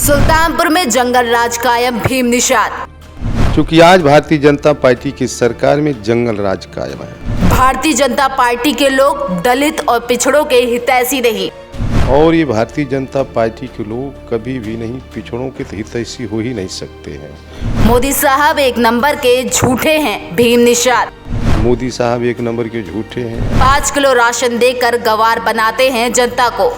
सुल्तानपुर में जंगल राज कायम, भीम निषाद। क्योंकि आज भारतीय जनता पार्टी की सरकार में जंगल राज कायम है। भारतीय जनता पार्टी के लोग दलित और पिछड़ों के हितैषी नहीं, और ये भारतीय जनता पार्टी के लोग कभी भी नहीं पिछड़ों के हितैषी हो ही नहीं सकते हैं। मोदी साहब एक नंबर के झूठे हैं, भीम निषाद। मोदी साहब एक नंबर के झूठे हैं। 5 किलो राशन देकर गवार बनाते हैं जनता को।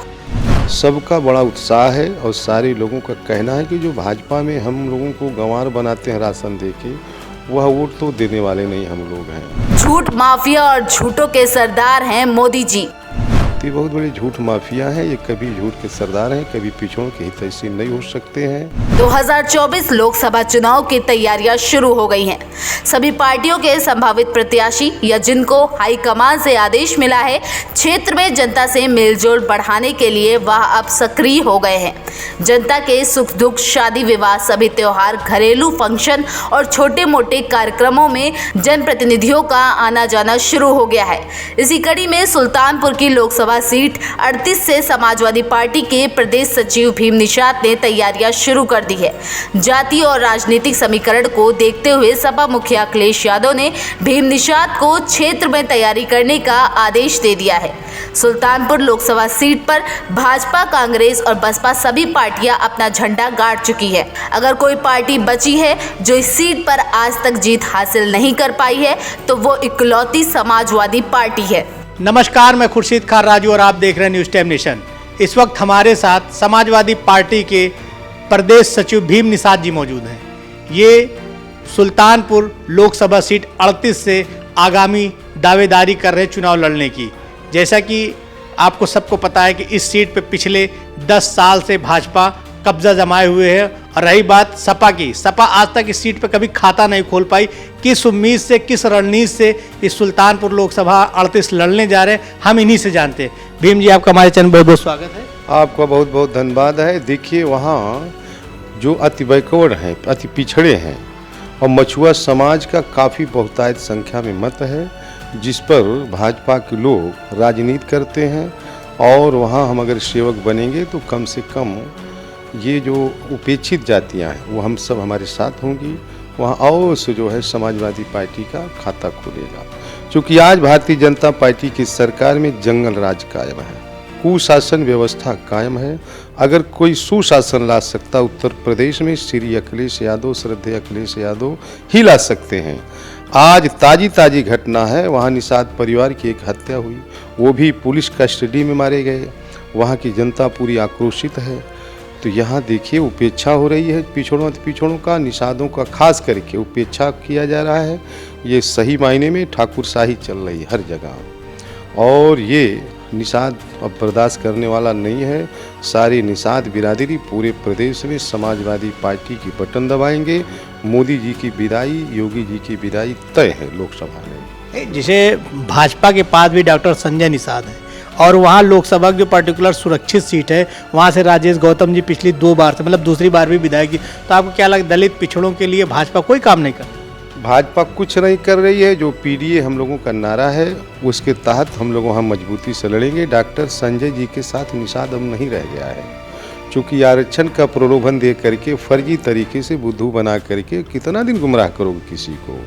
सबका बड़ा उत्साह है और सारे लोगों का कहना है कि जो भाजपा में हम लोगों को गंवार बनाते हैं राशन देके, वह वोट तो देने वाले नहीं हम लोग हैं। झूठ माफिया और झूठों के सरदार हैं मोदी जी। ये बहुत बड़े झूठ माफिया हैं। ये कभी झूठ के सरदार हैं, कभी पिछड़ों के हितैषी नहीं हो सकते हैं। 2024 लोकसभा चुनाव की तैयारियां शुरू हो गई हैं। सभी पार्टियों के संभावित प्रत्याशी या जिनको हाईकमान से आदेश मिला है, क्षेत्र में जनता से मेलजोल बढ़ाने के लिए वह अब सक्रिय हो गए हैं। जनता के सुख दुख, शादी विवाह, सभी त्योहार, घरेलू फंक्शन और छोटे मोटे कार्यक्रमों में जनप्रतिनिधियों का आना जाना शुरू हो गया है। इसी कड़ी में सुल्तानपुर की लोकसभा सीट 38 से समाजवादी पार्टी के प्रदेश सचिव भीम निषाद ने तैयारियां शुरू कर दी है। जातीय और राजनीतिक समीकरण को देखते हुए सपा मुखिया अखिलेश यादव ने भीम निषाद को क्षेत्र में तैयारी करने का आदेश दे दिया है। सुल्तानपुर लोकसभा सीट पर भाजपा, कांग्रेस और बसपा सभी पार्टियां अपना झंडा गाड़ चुकी है। अगर कोई पार्टी बची है जो इस सीट पर आज तक जीत हासिल नहीं कर पाई है, तो वो इकलौती समाजवादी पार्टी है। नमस्कार, मैं खुर्शीद खान राजू और आप देख रहे हैं न्यूज़ टाइम नेशन। इस वक्त हमारे साथ समाजवादी पार्टी के प्रदेश सचिव भीम निषाद जी मौजूद हैं। ये सुल्तानपुर लोकसभा सीट 38 से आगामी दावेदारी कर रहे चुनाव लड़ने की। जैसा कि आपको सबको पता है कि इस सीट पे पिछले 10 साल से भाजपा कब्जा जमाए हुए है। और रही बात सपा की, सपा आज तक इस सीट पे कभी खाता नहीं खोल पाई। किस उम्मीद से, किस रणनीति से इस सुल्तानपुर लोकसभा 38 लड़ने जा रहे हैं, हम इन्हीं से जानते हैं। भीम जी, आपका हमारे चैनल बहुत बहुत स्वागत है। आपका बहुत बहुत धन्यवाद है। देखिए, वहाँ जो अति बैकवर्ड हैं, अति पिछड़े हैं और मछुआ समाज का काफ़ी बहुतायत संख्या में मत है, जिस पर भाजपा के लोग राजनीति करते हैं। और वहाँ हम अगर सेवक बनेंगे तो कम से कम ये जो उपेक्षित जातियाँ हैं वो हम सब हमारे साथ होंगी। वहाँ और से जो है समाजवादी पार्टी का खाता खुलेगा। क्योंकि आज भारतीय जनता पार्टी की सरकार में जंगल राज कायम है, कुशासन व्यवस्था कायम है। अगर कोई सुशासन ला सकता उत्तर प्रदेश में, श्री अखिलेश यादव, श्रद्धेय अखिलेश यादव ही ला सकते हैं। आज ताजी घटना है, वहाँ निषाद परिवार की एक हत्या हुई, वो भी पुलिस कस्टडी में मारे गए। वहाँ की जनता पूरी आक्रोशित है। तो यहाँ देखिए उपेक्षा हो रही है पिछड़ों का, निषादों का खास करके उपेक्षा किया जा रहा है। ये सही मायने में ठाकुरशाही चल रही है हर जगह, और ये निषाद अब बर्दाश्त करने वाला नहीं है। सारी निषाद बिरादरी पूरे प्रदेश में समाजवादी पार्टी की बटन दबाएंगे। मोदी जी की विदाई, योगी जी की विदाई तय है लोकसभा में। जिसे भाजपा के पास भी डॉक्टर संजय निषाद है और वहाँ लोकसभा की जो पर्टिकुलर सुरक्षित सीट है, वहाँ से राजेश गौतम जी पिछली 2 बार से, मतलब दूसरी बार भी विधायक की। तो आपको क्या लगता है, दलित पिछड़ों के लिए भाजपा कोई काम नहीं कर रही? भाजपा कुछ नहीं कर रही है। जो पीडीए हम लोगों का नारा है, उसके तहत हम लोग वहाँ मजबूती से लड़ेंगे। डॉक्टर संजय जी के साथ निषाद अब नहीं रह गया है, चूँकि आरक्षण का प्रलोभन दे करके, फर्जी तरीके से बुद्धू बना करके कितना दिन गुमराह करोगे किसी को।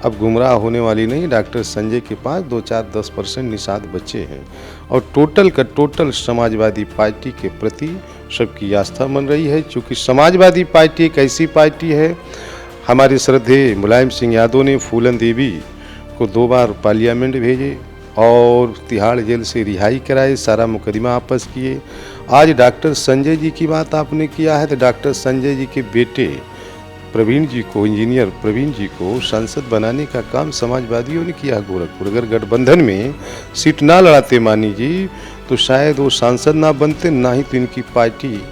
अब गुमराह होने वाली नहीं। डॉक्टर संजय के पास 2-4-10% निषाद बच्चे हैं और टोटल का टोटल समाजवादी पार्टी के प्रति सबकी आस्था बन रही है। क्योंकि समाजवादी पार्टी एक ऐसी पार्टी है, हमारे श्रद्धेय मुलायम सिंह यादव ने फूलन देवी को 2 बार पार्लियामेंट भेजे और तिहाड़ जेल से रिहाई कराए, सारा मुकदमा वापस किए। आज डॉक्टर संजय जी की बात आपने किया है, तो डॉक्टर संजय जी के बेटे प्रवीण जी को, इंजीनियर प्रवीण जी को सांसद बनाने का काम समाजवादियों ने किया गोरखपुर। अगर गठबंधन में सीट ना लड़ाते मानी जी, तो शायद वो सांसद ना बनते, ना ही तो इनकी पार्टी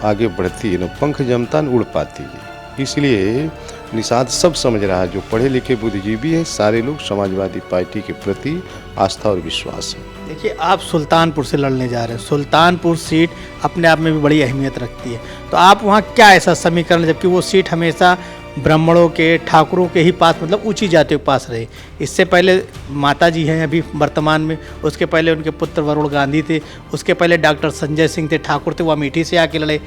आगे बढ़ती, न पंख जमता, न उड़ पाती है। इसलिए निषाद सब समझ रहा है, जो पढ़े लिखे बुद्धिजीवी है, सारे लोग समाजवादी पार्टी के प्रति आस्था और विश्वास है। देखिए, आप सुल्तानपुर से लड़ने जा रहे हैं। सुल्तानपुर सीट अपने आप में भी बड़ी अहमियत रखती है, तो आप वहाँ क्या ऐसा समीकरण, जबकि वो सीट हमेशा ब्राह्मणों के, ठाकुरों के ही पास, मतलब ऊंची जातियों के पास रहे। इससे पहले माता जी हैं अभी वर्तमान में, उसके पहले उनके पुत्र वरुण गांधी थे, उसके पहले डॉक्टर संजय सिंह थे, ठाकुर थे, वो अमेठी से आके लड़े।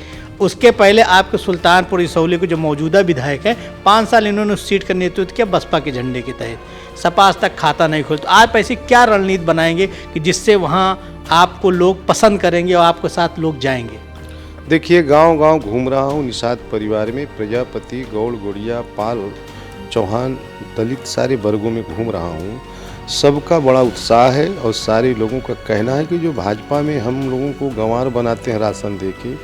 उसके पहले आपके सुल्तानपुर इसौली के जो मौजूदा विधायक हैं 5 साल इन्होंने उस सीट का नेतृत्व किया बसपा के झंडे के तहत। सपा आज तक खाता नहीं खोलते। आप ऐसी क्या रणनीति बनाएंगे कि जिससे वहाँ आपको लोग पसंद करेंगे और आपके साथ लोग जाएंगे? देखिए, गांव-गांव घूम रहा हूँ, निषाद परिवार में प्रजापति, गौड़, गोड़िया, पाल, चौहान, दलित सारे वर्गों में घूम रहा हूँ। सबका बड़ा उत्साह है और सारे लोगों का कहना है कि जो भाजपा में हम लोगों को गंवार बनाते हैं राशन देके,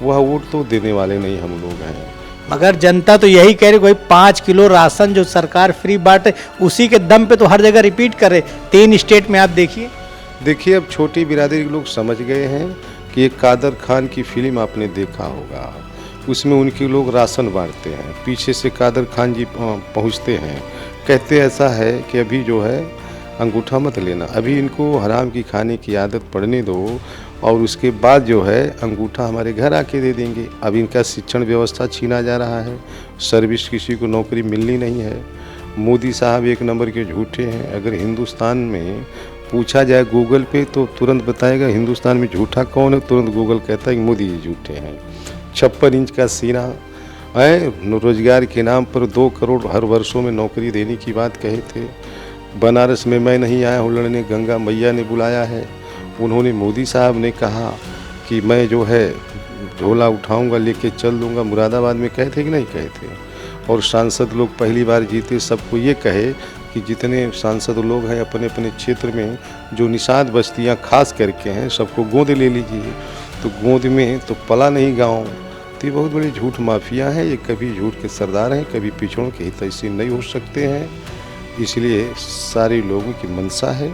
वह वोट तो देने वाले नहीं हम लोग हैं। मगर जनता तो यही कह रही, कोई 5 किलो राशन जो सरकार फ्री बांटे उसी के दम पे तो हर जगह रिपीट कर रहे। 3 स्टेट में आप देखिए। अब छोटी बिरादरी के लोग समझ गए हैं कि एक कादर खान की फिल्म आपने देखा होगा, उसमें उनके लोग राशन बांटते हैं, पीछे से कादर खान जी पहुंचते हैं, कहते ऐसा है कि अभी जो है अंगूठा मत लेना, अभी इनको हराम की खाने की आदत पड़ने दो और उसके बाद जो है अंगूठा हमारे घर आके दे देंगे। अब इनका शिक्षण व्यवस्था छीना जा रहा है, सर्विस किसी को नौकरी मिलनी नहीं है। मोदी साहब 1 नंबर के झूठे हैं। अगर हिंदुस्तान में पूछा जाए गूगल पे तो तुरंत बताएगा हिंदुस्तान में झूठा कौन है, तुरंत गूगल कहता है कि मोदी जी झूठे हैं। 56 इंच का सीना है, रोजगार के नाम पर 2 करोड़ हर वर्षों में नौकरी देने की बात कहे थे। बनारस में मैं नहीं आया हूँ लड़ने, गंगा मैया ने बुलाया है। उन्होंने मोदी साहब ने कहा कि मैं जो है झोला उठाऊंगा लेके चल दूंगा, मुरादाबाद में कहे थे कि नहीं कहे थे। और सांसद लोग पहली बार जीते, सबको ये कहे कि जितने सांसद लोग हैं अपने अपने क्षेत्र में जो निषाद बस्तियां खास करके हैं सबको गोद ले लीजिए, तो गोद में तो पला नहीं गाँव। तो ये बहुत बड़े झूठ माफिया हैं, ये कभी झूठ के सरदार हैं, कभी पिछड़ों के हितैषी नहीं हो सकते हैं। इसलिए सारे लोगों की मंशा है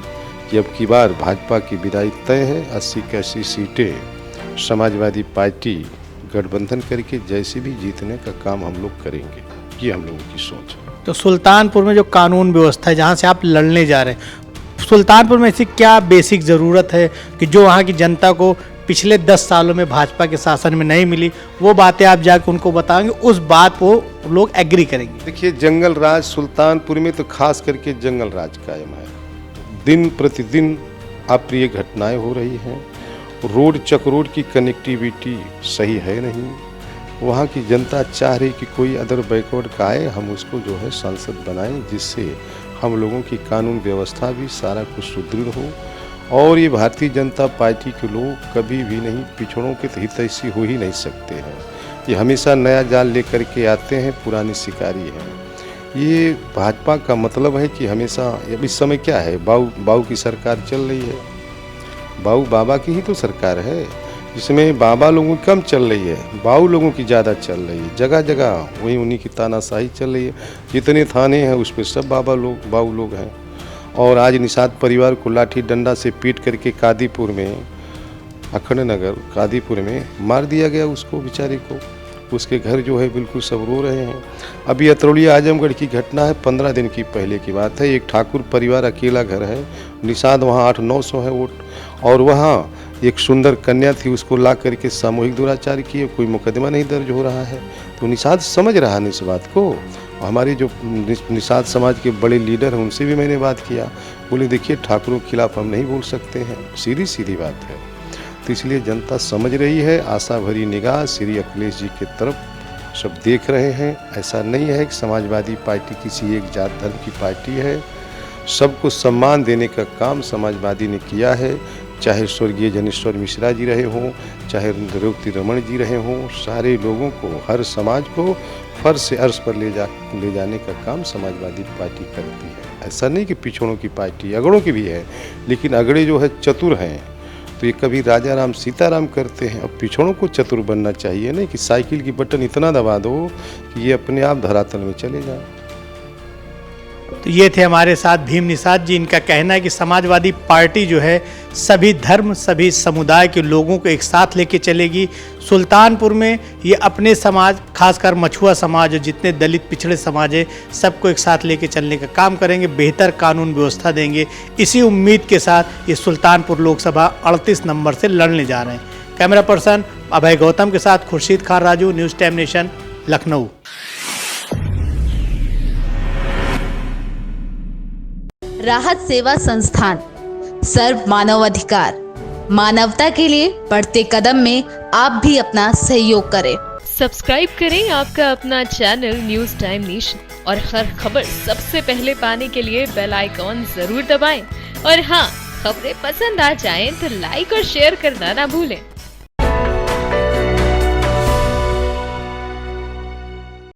कि अब की बार भाजपा की विदाई तय है। 80 की 80 सीटें समाजवादी पार्टी गठबंधन करके जैसे भी जीतने का काम हम लोग करेंगे, ये हम लोगों की सोच है। तो सुल्तानपुर में जो कानून व्यवस्था है जहाँ से आप लड़ने जा रहे हैं, सुल्तानपुर में ऐसी क्या बेसिक ज़रूरत है कि जो वहाँ की जनता को पिछले 10 सालों में भाजपा के शासन में नहीं मिली, वो बातें आप जाकर उनको बताएंगे, उस बात को लोग एग्री करेंगे? देखिए, जंगल राज सुल्तानपुर में तो खास करके जंगल राज कायम है। दिन प्रतिदिन अप्रिय घटनाएं हो रही हैं। रोड चकरोड की कनेक्टिविटी सही है नहीं। वहाँ की जनता चाह रही कि कोई अदर बैकवर्ड का आए, हम उसको जो है सांसद बनाएं, जिससे हम लोगों की कानून व्यवस्था भी सारा कुछ सुदृढ़ हो। और ये भारतीय जनता पार्टी के लोग कभी भी नहीं पिछड़ों के हितैषी हो ही नहीं सकते हैं। ये हमेशा नया जाल लेकर के आते हैं, पुरानी शिकारी हैं। ये भाजपा का मतलब है कि हमेशा, अब इस समय क्या है, बाऊ की सरकार चल रही है, बाऊ बाबा की ही तो सरकार है, जिसमें बाबा लोगों की कम चल रही है, बाऊ लोगों की ज़्यादा चल रही है। जगह जगह वही उन्हीं की तानाशाही चल रही है। जितने थाने हैं उस पर सब बाऊ लोग हैं। और आज निषाद परिवार को लाठी डंडा से पीट करके कादीपुर में, अखंड नगर कादीपुर में मार दिया गया उसको, बेचारे को। उसके घर जो है बिल्कुल सब रो रहे हैं। अभी अतरौली आजमगढ़ की घटना है, 15 दिन की पहले की बात है। एक ठाकुर परिवार अकेला घर है, निषाद वहाँ 800-900 है वोट, और वहाँ एक सुंदर कन्या थी, उसको ला करके सामूहिक दुराचार किए, कोई मुकदमा नहीं दर्ज हो रहा है। तो निषाद समझ रहा है इस बात को। हमारे जो निषाद समाज के बड़े लीडर हैं उनसे भी मैंने बात किया, बोले देखिए ठाकुरों के खिलाफ हम नहीं बोल सकते हैं, सीधी बात है। तो इसलिए जनता समझ रही है, आशा भरी निगाह श्री अखिलेश जी के तरफ सब देख रहे हैं। ऐसा नहीं है कि समाजवादी पार्टी किसी एक जात धर्म की पार्टी है। सबको सम्मान देने का काम समाजवादी ने किया है, चाहे स्वर्गीय जनेश्वर मिश्रा जी रहे हों, चाहे द्रौपदी रमन जी रहे हों। सारे लोगों को, हर समाज को फर्श से अर्श पर ले जाने का काम समाजवादी पार्टी करती है। ऐसा नहीं कि पिछड़ों की पार्टी, अगड़ों की भी है, लेकिन अगड़े जो है चतुर हैं, तो ये कभी राजा राम सीताराम करते हैं। अब पिछड़ों को चतुर बनना चाहिए, नहीं कि साइकिल की बटन इतना दबा दो कि ये अपने आप धरातल में चले जाए। तो ये थे हमारे साथ भीम निषाद जी। इनका कहना है कि समाजवादी पार्टी जो है सभी धर्म, सभी समुदाय के लोगों को एक साथ लेके चलेगी। सुल्तानपुर में ये अपने समाज, खासकर मछुआ समाज और जितने दलित पिछड़े समाज है, सबको एक साथ लेके चलने का काम करेंगे, बेहतर कानून व्यवस्था देंगे। इसी उम्मीद के साथ ये सुल्तानपुर लोकसभा 38 नंबर से लड़ने जा रहे हैं। कैमरा पर्सन अभय गौतम के साथ Khurshid Khan Raju, news time nation, Lucknow. राहत सेवा संस्थान, सर्व मानव अधिकार, मानवता के लिए बढ़ते कदम में आप भी अपना सहयोग करें। सब्सक्राइब करें आपका अपना चैनल न्यूज टाइम नेशन और हर खबर सबसे पहले पाने के लिए बेल आइकॉन जरूर दबाएं। और हाँ, खबरें पसंद आ जाएं तो लाइक और शेयर करना ना भूलें।